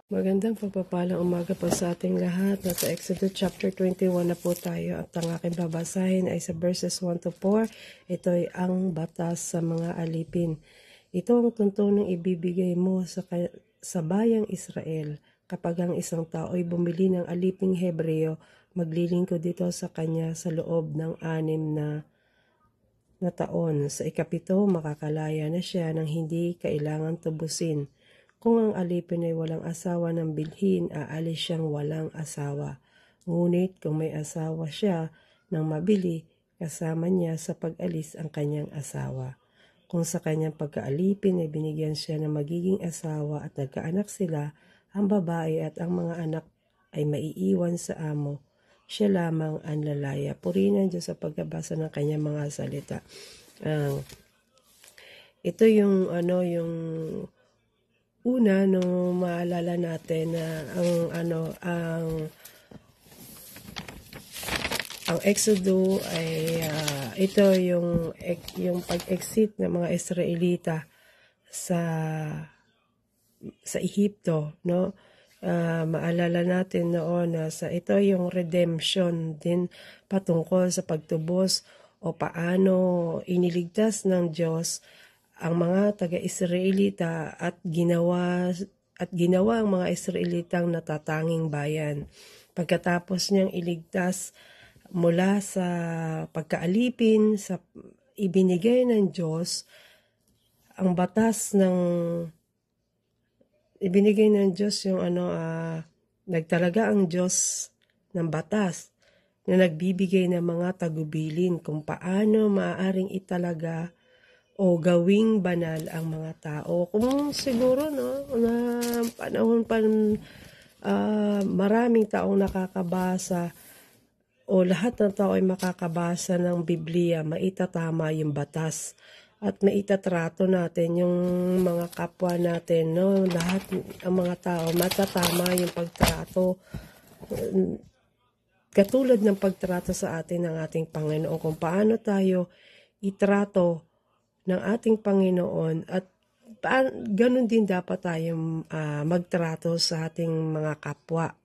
Magandang pagpapalang umaga po sa ating lahat. Nasa Exodus chapter 21 na po tayo at ang aking babasahin ay sa verses 1 to 4. Ito ay ang batas sa mga alipin. Ito ang tuntunang ibibigay mo sa bayang Israel. Kapag ang isang tao ay bumili ng aliping Hebreo, maglilingkod dito sa kanya sa loob ng 6 na taon. Sa ikapito, makakalaya na siya nang hindi kailangan tubusin. Kung ang alipin ay walang asawa ng bilhin, aalis siyang walang asawa. Ngunit kung may asawa siya nang mabili, kasama niya sa pag-alis ang kanyang asawa. Kung sa kanyang pagkaalipin ay binigyan siya ng magiging asawa at nagkaanak sila, ang babae at ang mga anak ay maiiwan sa amo. Siya lamang ang lalaya. Purihin ang Diyos sa pagbabasa ng kanyang mga salita. Ito yung una, no, maalala natin na ang Exodo ay ito yung pag-exit ng mga Israelita sa Ehipto, no? Maalala natin noon na ito yung redemption din patungkol sa pagtubos o paano iniligtas ng Diyos ang mga taga-Israelita at ginawa ang mga Israelitang natatanging bayan. Pagkatapos niyang iligtas mula sa pagkaalipin, sa ibinigay ng Diyos, ang batas ng ibinigay ng Diyos yung nagtalaga ang Diyos ng batas na nagbibigay ng mga tagubilin kung paano maaaring italaga o gawing banal ang mga tao. Kung siguro na panahon pa maraming taong nakakabasa o lahat ng tao ay makakabasa ng Biblia, maitatama yung batas at maitatrato natin yung mga kapwa natin, no? Lahat ang mga tao matatama yung pagtrato katulad ng pagtrato sa atin ng ating Panginoon, kung paano tayo itrato ng ating Panginoon at ganun din dapat tayong magtrato sa ating mga kapwa.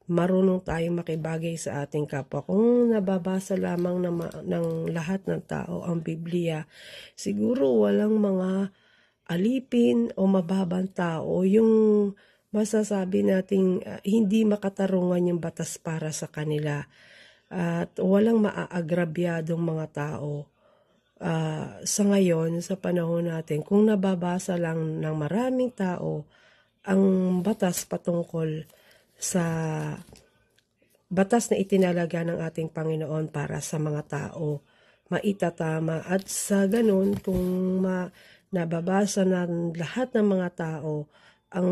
Marunong tayong makibagay sa ating kapwa. Kung nababasa lamang ng lahat ng tao ang Biblia, siguro walang mga alipin o mababang tao yung masasabi nating hindi makatarungan yung batas para sa kanila. At walang maaagrabyadong mga tao. Sa ngayon, sa panahon natin, kung nababasa lang ng maraming tao ang batas patungkol sa batas na itinalaga ng ating Panginoon para sa mga tao, maitatama at sa ganun kung nababasa ng lahat ng mga tao ang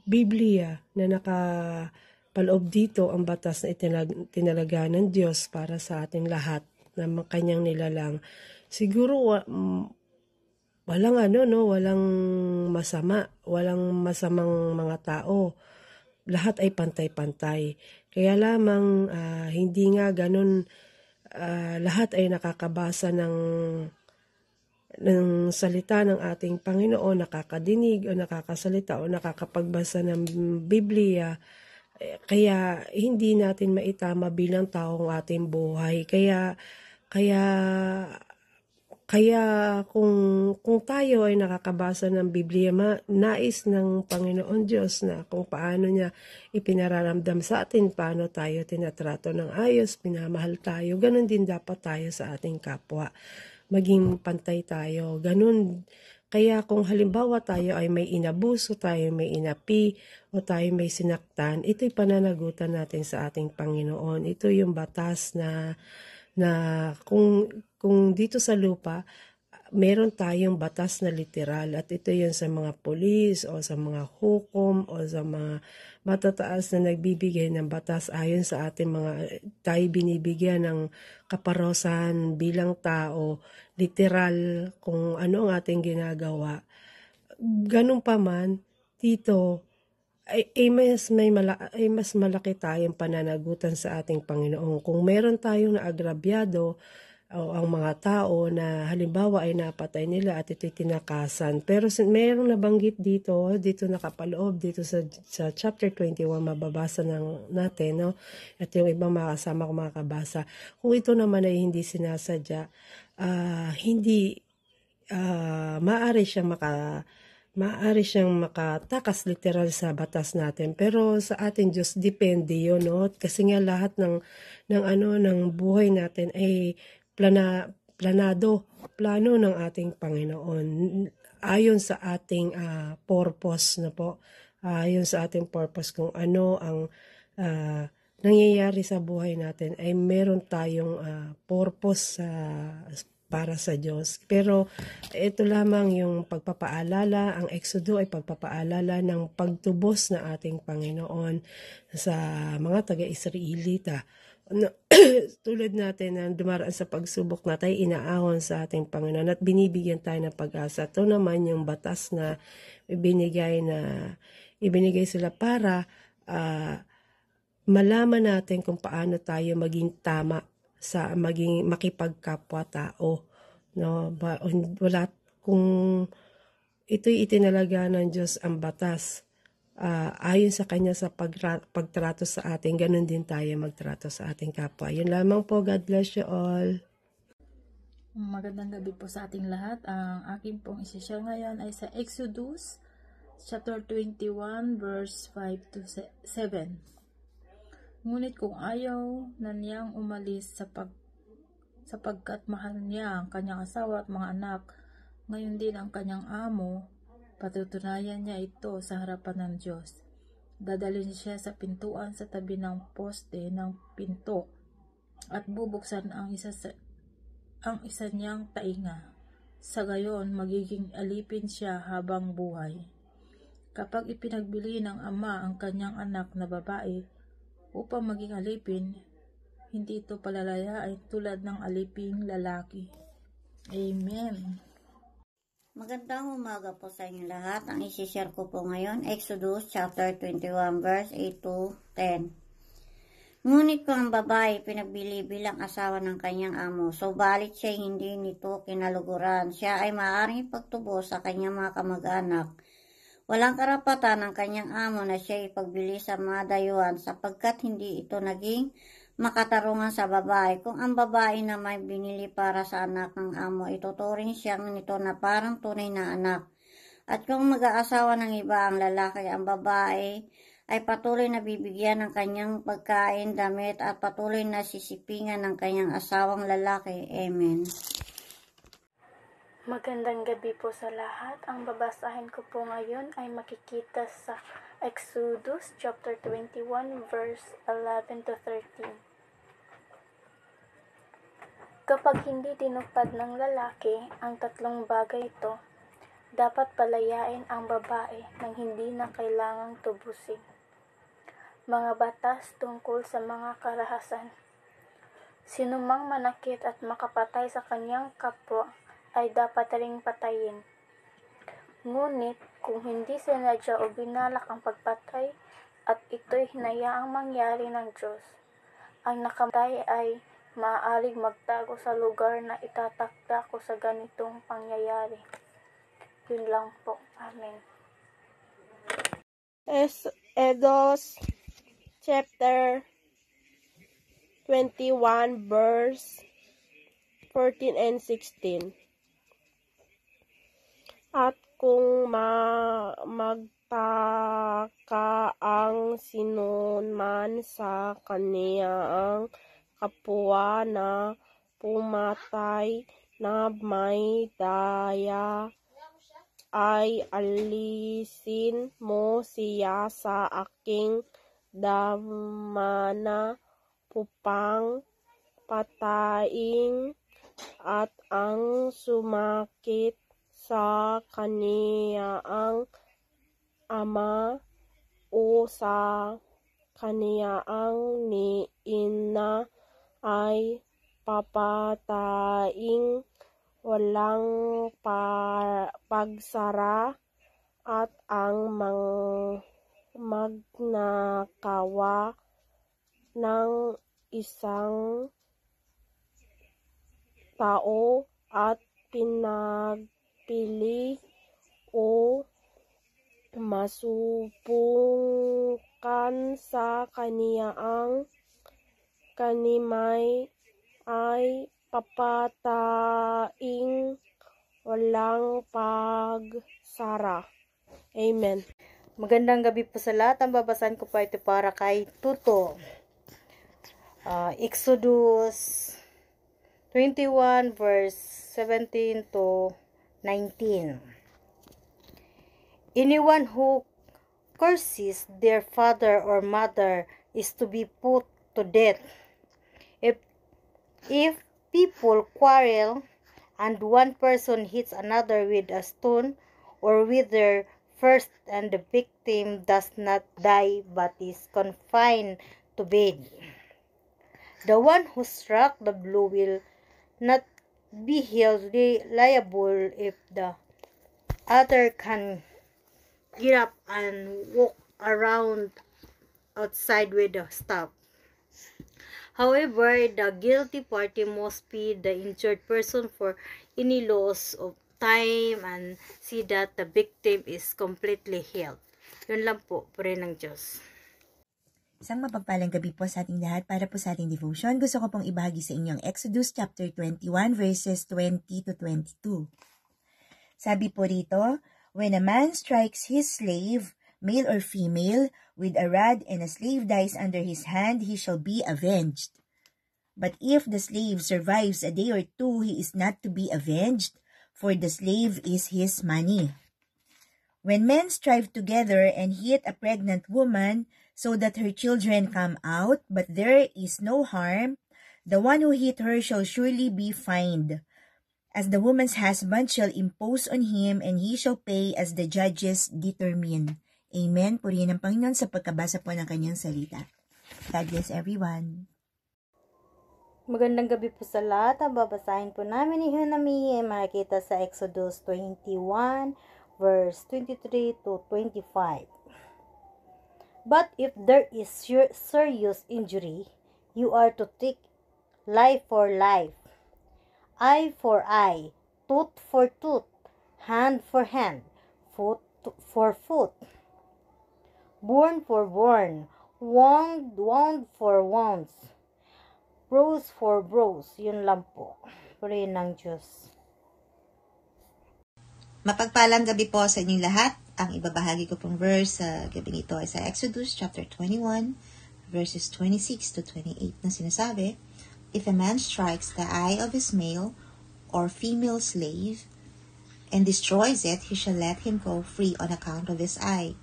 Biblia na nakapaloob dito ang batas na itinalaga ng Diyos para sa ating lahat na kanyang nilalang, siguro walang walang masama, walang masamang mga tao. Lahat ay pantay-pantay. Kaya lamang hindi nga ganun lahat ay nakakabasa ng salita ng ating Panginoon, nakakadinig o nakakasalita o nakakapagbasa ng Biblia. Kaya hindi natin maitama bilang taong ating buhay. Kaya kung tayo ay nakakabasa ng Biblia, nais ng Panginoon Diyos na kung paano niya ipinararamdam sa atin, paano tayo tinatrato ng ayos, pinamahal tayo, ganun din dapat tayo sa ating kapwa. Maging pantay tayo, ganun. Kaya kung halimbawa tayo ay may inabuso, tayo may inapi, o tayo may sinaktan, ito'y pananagutan natin sa ating Panginoon. Ito yung batas na kung dito sa lupa, meron tayong batas na literal at ito yun sa mga pulis o sa mga hukom o sa mga matataas na nagbibigay ng batas ayon sa ating tayo binibigyan ng kaparosahan bilang tao, literal kung ano ang ating ginagawa. Ganun pa man, dito ay mas malaki tayong pananagutan sa ating Panginoon. Kung meron tayong naagrabyado o ang mga tao na halimbawa ay napatay nila at ito'y tinakasan. Pero mayroong nabanggit dito nakapaloob dito sa chapter 21, mababasa natin, no? At yung ibang mga kasama ko makakabasa. Kung ito naman ay hindi sinasadya, hindi maaari siyang makatakas literal sa batas natin, pero sa ating Diyos depende 'yon, no? Kasi nga lahat ng buhay natin ay plano ng ating Panginoon ayon sa ating purpose na po. Ayon sa ating purpose, kung ano ang nangyayari sa buhay natin, ay meron tayong purpose para sa Diyos. Pero ito lamang yung pagpapaalala, ang Exodo ay pagpapaalala ng pagtubos na ating Panginoon sa mga taga-Israelita. Tulad natin na dumaraan sa pagsubok na tayo inaahon sa ating Panginoon at binibigyan tayo ng pag-asa. Ito naman yung batas na ibinigay sila para malaman natin kung paano tayo maging tama sa makipagkapwa-tao, no? Wala, kung ito'y itinalaga ng Diyos ang batas, ayon sa Kanya sa pagtrato sa atin, ganun din tayo magtrato sa ating kapwa. Yun lamang po. God bless you all. Magandang gabi po sa ating lahat. Ang aking pong isi-share ngayon ay sa Exodus chapter 21 verse 5 to 7. Ngunit kung ayaw na niyang umalis sapagkat mahal niya ang kanyang asawa at mga anak, ngayon din ang kanyang amo, patutunayan niya ito sa harapan ng Diyos. Dadalhin siya sa pintuan sa tabi ng poste ng pinto at bubuksan ang isa niyang tainga. Sa gayon, magiging alipin siya habang buhay. Kapag ipinagbili ng ama ang kanyang anak na babae upang maging alipin, hindi ito palalayain tulad ng aliping lalaki. Amen. Magandang umaga po sa inyo lahat. Ang isi-share ko po ngayon, Exodus chapter 21 verse 8 to 10. Ngunit kung ang babae pinagbili bilang asawa ng kanyang amo, subalit siya hindi nito kinaluguran, siya ay maaaring ipagtubos sa kanyang mga kamag-anak. Walang karapatan ng kanyang amo na siya ipagbili sa mga dayuhan sapagkat hindi ito naging makatarungan sa babae. Kung ang babae na may binili para sa anak ng amo, ituturing siyang nito na parang tunay na anak. At kung mag-aasawa ng iba ang lalaki, ang babae ay patuloy na bibigyan ng kanyang pagkain, damit at patuloy na sisipingan ng kanyang asawang lalaki. Amen. Magandang gabi po sa lahat. Ang babasahin ko po ngayon ay makikita sa Exodus chapter 21 verse 11 to 13. Kapag hindi tinupad ng lalaki ang tatlong bagay ito, dapat palayain ang babae nang hindi na kailangang tubusin. Mga batas tungkol sa mga karahasan. Sinumang manakit at makapatay sa kanyang kapwa ay dapat ring patayin. Ngunit kung hindi sinadya o binalak ang pagpatay at ito'y hinayaang mangyari ng Diyos, ang nakamatay ay maaaring magtago sa lugar na itatakda ko sa ganitong pangyayari. Yun lang po. Amen. Exodus chapter 21 verse 14 and 16. At kung magtaka ang sinuman sa kaniyang kapwa na pumatay na may daya, ay alisin mo siya sa aking damana upang patayin, at ang sumakit sa kaniyang ama o sa kaniyang ina ay papatayin walang pagsara, at ang magnakawa ng isang tao at pinagpili o masubungkan sa kaniya ang kanimay ay papataing walang pagsara. Amen. Magandang gabi po sa lahat. Ang babasahin ko po ito para kay Tuto. Exodus 21 verse 17 to 19. Anyone who curses their father or mother is to be put to death. If people quarrel and one person hits another with a stone or with their first and the victim does not die but is confined to bed, the one who struck the blow will not be held liable if the other can get up and walk around outside with a staff. However, the guilty party must pay the injured person for any loss of time and see that the victim is completely healed. Yun lang po, puri ng Diyos. Isang mapagpalang gabi po sa ating lahat para po sa ating devotion. Gusto ko pong ibahagi sa inyo ang Exodus chapter 21 verses 20 to 22. Sabi po rito, when a man strikes his slave, male or female, with a rod and a slave dies under his hand, he shall be avenged. But if the slave survives a day or two, he is not to be avenged, for the slave is his money. When men strive together and hit a pregnant woman so that her children come out, but there is no harm, the one who hit her shall surely be fined, as the woman's husband shall impose on him, and he shall pay as the judges determine. Amen. Purihin ng Panginoon sa pagkabasa po ng kanyang salita. God bless everyone. Magandang gabi po sa lahat. Ang babasahin po namin ni Hunami ay makikita sa Exodus 21 verse 23 to 25. But if there is serious injury, you are to take life for life, eye for eye, tooth for tooth, hand for hand, foot for foot, born for born, wound for wounds, bruise for bruise. Yun lang po. Puri ng Diyos. Mapagpalang gabi po sa inyong lahat. Ang ibabahagi ko pong verse sa gabi ito ay sa Exodus chapter 21 verses 26 to 28 na sinasabi, if a man strikes the eye of his male or female slave and destroys it, he shall let him go free on account of his eye.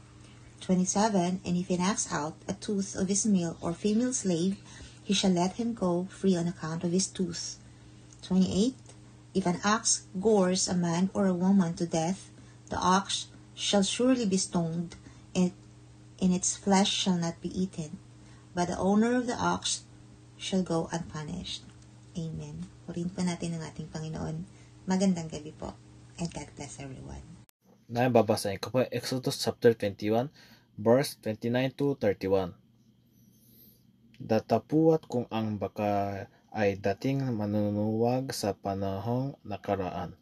27, and if he knocks out a tooth of his male or female slave, he shall let him go free on account of his tooth. 28, if an ox gores a man or a woman to death, the ox shall surely be stoned, and its flesh shall not be eaten, but the owner of the ox shall go unpunished. Amen. Purihin po natin ang ating Panginoon. Magandang gabi po, and God bless everyone. Na babasahin ko po Exodus chapter 21 verse 29 to 31. Datapuat kung ang baka ay dating manunuwag sa panahong nakaraan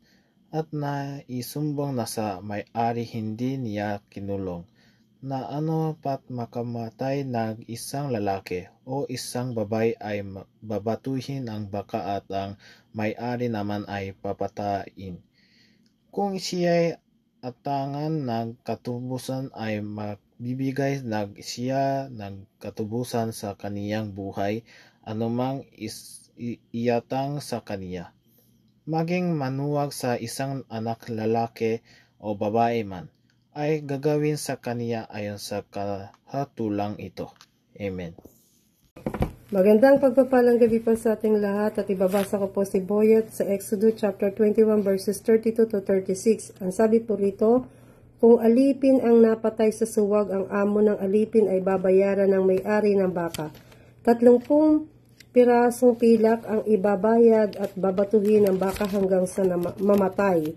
at naisumbong na sa may-ari hindi niya kinulong na ano pat makamatay ng isang lalaki o isang babae ay babatuhin ang baka at ang may-ari naman ay papatain. Kung siya'y atangan ng katubusan ay magbibigay siya ng katubusan sa kaniyang buhay anumang iatang sa kaniya. Maging manuwag sa isang anak lalaki o babae man, ay gagawin sa kaniya ayon sa kahatulang ito. Amen. Magandang pagpapalang gabi po sa ating lahat at ibabasa ko po si Boyet sa Exodus chapter 21 verses 32 to 36. Ang sabi po rito, kung alipin ang napatay sa suwag, ang amo ng alipin ay babayaran ng may-ari ng baka. 30 pirasong pilak ang ibabayad at babatuhin ng baka hanggang sa mamatay.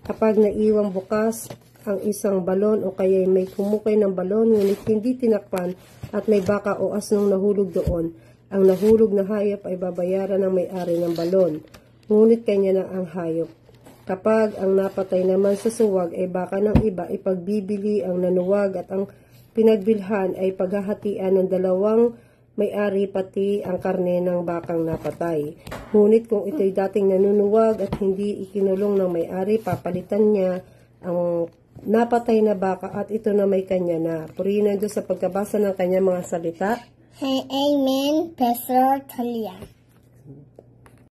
Kapag naiwang bukas ang isang balon o kaya may kumukay ng balon ngunit hindi tinakpan at may baka o asnong nahulog doon, ang nahulog na hayop ay babayaran ng may-ari ng balon. ngunit kanya na ang hayop. Kapag ang napatay naman sa suwag ay baka ng iba, ipagbibili ang nanuwag at ang pinagbilhan ay paghahatian ng dalawang may-ari pati ang karne ng bakang napatay. Ngunit kung ito'y dating nanunuwag at hindi ikinulong ng may-ari, papalitan niya ang napatay na baka at ito na may kanya na. Purihin ng Diyos sa pagkabasa ng kanyang mga salita. Amen, Pastor Talia.